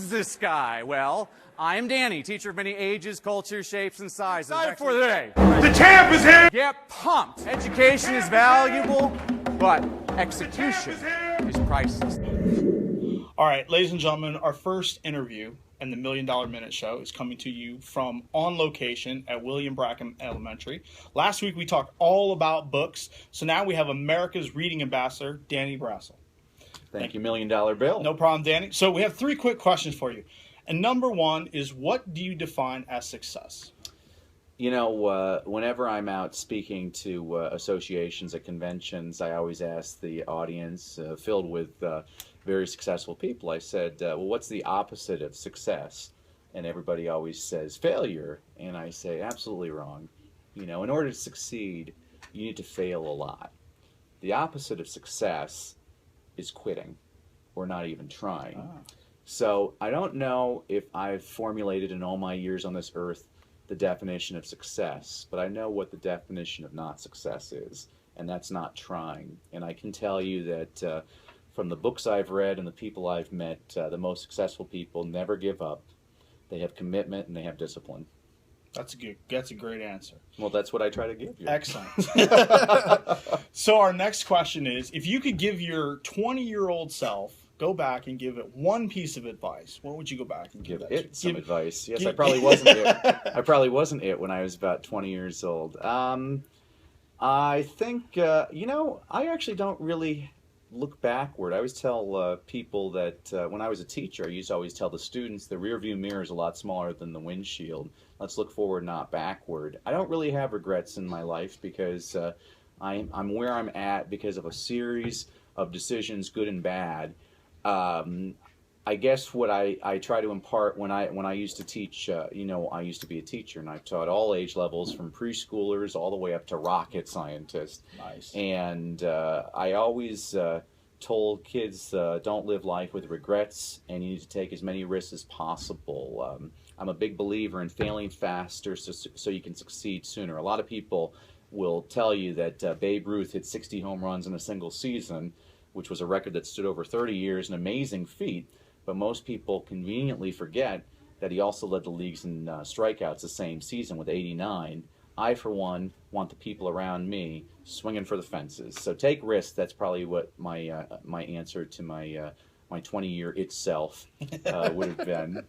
This guy? Well, I'm Danny, teacher of many ages, cultures, shapes, and sizes. Time for the day. The champ is here! Get pumped. Education is valuable, but execution is priceless. All right, ladies and gentlemen, our first interview and the $1 Million Minute Show is coming to you from on location at William Brackham Elementary. Last week we talked all about books, so now we have America's Reading Ambassador, Danny Brassell. Thank you, $1 Million Bill. No problem, Danny. So we have 3 quick questions for you. And number 1 is, what do you define as success? You know, whenever I'm out speaking to associations at conventions, I always ask the audience, filled with very successful people, I said, well, what's the opposite of success? And everybody always says failure. And I say, absolutely wrong. You know, in order to succeed, you need to fail a lot. The opposite of success is quitting or not even trying. So I don't know if I've formulated in all my years on this earth the definition of success, but I know what the definition of not success is, and that's not trying. And I can tell you that from the books I've read and the people I've met, the most successful people never give up. They have commitment and they have discipline. That's a great answer. Well, that's what I try to give you. Excellent. So our next question is, if you could give your 20-year-old self, go back and give it one piece of advice, what would you go back and give that it? Some advice. Yes, give, I probably wasn't it. I probably wasn't it when I was about 20 years old. I think, you know, I actually don't really look backward. I always tell people that when I was a teacher, I used to always tell the students the rearview mirror is a lot smaller than the windshield. Let's look forward, not backward. I don't really have regrets in my life because I'm where I'm at because of a series of decisions, good and bad. I guess what I try to impart when I used to teach, you know, I used to be a teacher and I've taught all age levels from preschoolers all the way up to rocket scientists. Nice. And I always told kids, don't live life with regrets and you need to take as many risks as possible. I'm a big believer in failing faster so you can succeed sooner. A lot of people will tell you that Babe Ruth hit 60 home runs in a single season, which was a record that stood over 30 years, an amazing feat. But most people conveniently forget that he also led the leagues in strikeouts the same season with 89. I, for one, want the people around me swinging for the fences. So take risks. That's probably what my my answer to my 20-year itself would have been.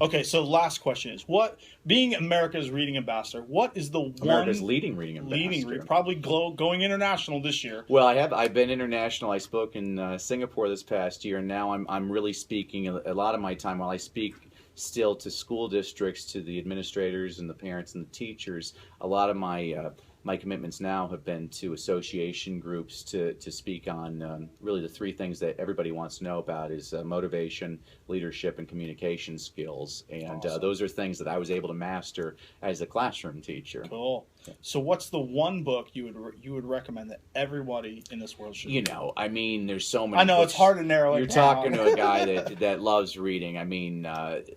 Okay, so last question is, what, being America's Reading Ambassador, what is the America's leading reading ambassador? Probably going international this year. Well, I've been international. I spoke in Singapore this past year, and now I'm really speaking a lot of my time while I speak still to school districts, to the administrators and the parents and the teachers. A lot of my commitments now have been to association groups to speak on really the 3 things that everybody wants to know about is motivation, leadership, and communication skills. And awesome. Those are things that I was able to master as a classroom teacher. Cool. So what's the one book you would recommend that everybody in this world should read? You know, I mean, there's so many I know, books. it's hard to narrow it You're down. talking to a guy that loves reading. I mean,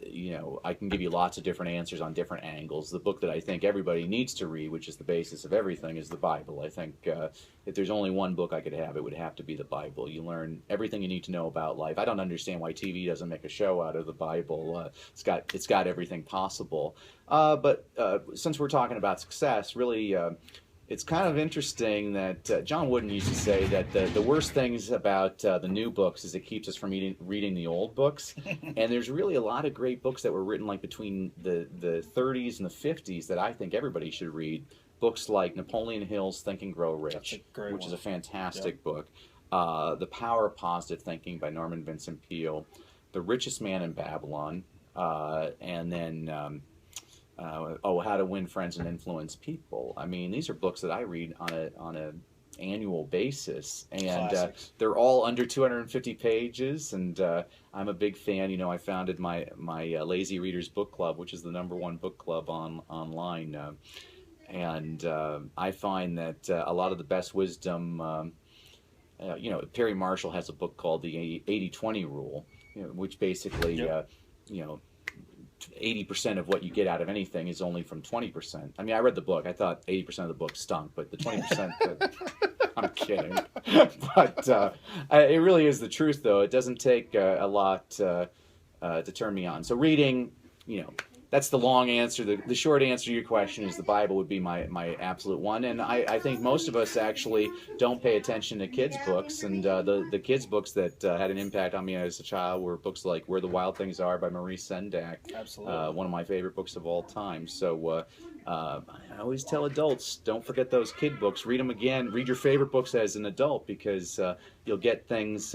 you know, I can give you lots of different answers on different angles. The book that I think everybody needs to read, which is the basis of everything, is the Bible. I think if there's only one book I could have, it would have to be the Bible. You learn everything you need to know about life. I don't understand why TV doesn't make a show out of the Bible. It's got everything possible. But since we're talking about success, really, it's kind of interesting that John Wooden used to say that the worst things about the new books is it keeps us from reading the old books. And there's really a lot of great books that were written like between the 30s and the 50s that I think everybody should read. Books like Napoleon Hill's Think and Grow Rich, which is a fantastic book. The Power of Positive Thinking by Norman Vincent Peale. The Richest Man in Babylon. And then How to Win Friends and Influence People. I mean, these are books that I read on a annual basis, and they're all under 250 pages. And I'm a big fan. You know, I founded my Lazy Readers Book Club, which is the #1 book club online. And I find that a lot of the best wisdom, you know, Perry Marshall has a book called the 80-20 Rule, you know, which basically, you know, 80% of what you get out of anything is only from 20%. I mean, I read the book. I thought 80% of the book stunk, but the 20%, I'm kidding. But it really is the truth, though. It doesn't take a lot to turn me on. So reading, that's the long answer. The short answer to your question is the Bible would be my absolute one. And I think most of us actually don't pay attention to kids' books. And the kids' books that had an impact on me as a child were books like Where the Wild Things Are by Maurice Sendak. Absolutely. One of my favorite books of all time. So I always tell adults, don't forget those kid books. Read them again. Read your favorite books as an adult, because you'll get things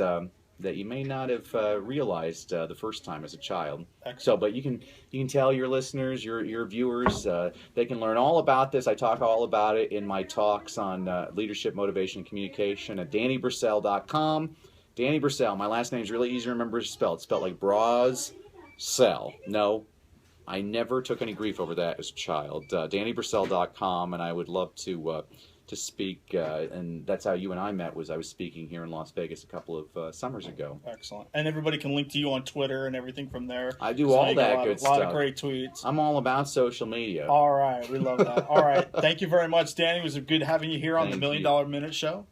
that you may not have realized the first time as a child. Excellent. So, but you can tell your listeners, your viewers, they can learn all about this. I talk all about it in my talks on leadership, motivation, and communication at DannyBrassell.com. Danny Brassell. My last name is really easy to remember to spell. It's spelled like Bras-Sell. No, I never took any grief over that as a child. DannyBrassell.com, and I would love to speak, and that's how you and I met. I was speaking here in Las Vegas a couple of summers ago. Excellent. And everybody can link to you on Twitter and everything from there. I do all that good stuff. A lot of great tweets. I'm all about social media. All right. We love that. All right. Thank you very much, Danny. It was good having you here on the $1 Million Minute Show.